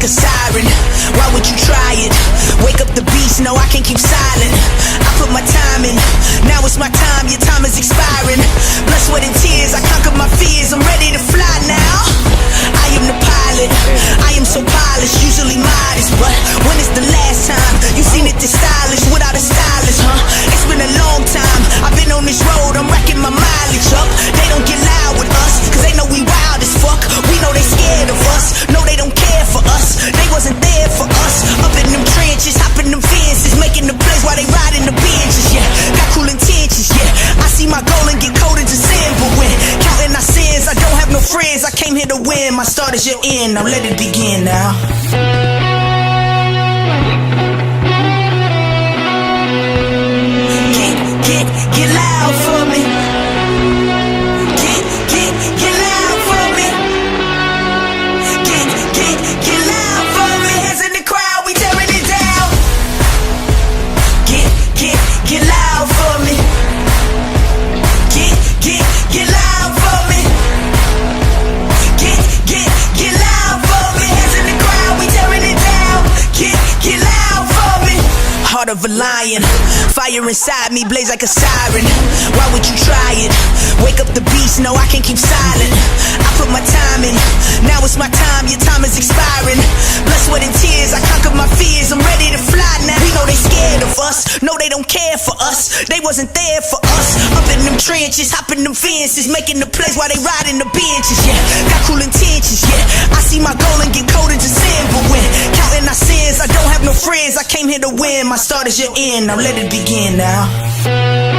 a siren. Why would you try it? Wake up the beast, no, I can't keep silent. I put my time in, now it's my time, your time is expiring. Blood, sweat, and tears, I conquered my fears, I'm ready to fly now. I am the pilot, I am so polished, usually modest, but when is the last time you seen it this stylish without a stylist, huh? It's been a long time, I've been on this road, I'm racking my mileage up. They don't get loud with us, cause they know we wild as fuck. We know they scared of us, no they don't care for us. They wasn't there for us, up in them trenches, hopping them fences, making the plays while they riding the benches, yeah. Got cool intentions, yeah. I see my goal and get cold into sin, but when counting our sins, I don't have no friends. I came here to win, my start is your end, now let it begin now. Get loud for me. Get loud for me. Get loud for me. Hands in the crowd, we tearing it down. Get loud for me. Get loud for me. Get loud for me. Hands in the crowd, we tearing it down. Get loud for me. Heart of a lion, fire inside me blaze like a siren. Why would you try it? Wake up the beast, no I can't keep silent. I put my time in, now it's my time, your time is expiring. Blood, sweat, and tears, I conquered my fears, I'm ready to fly now. We know they scared of us, no they don't care for us. They wasn't there for us, up in them trenches, hopping them fences, making the plays while they riding the benches, yeah. Got cool intentions, yeah. I see my goal and get cold into sin, but when counting our sins, I don't have no friends. I came here to win, my start is your end, now let it begin now.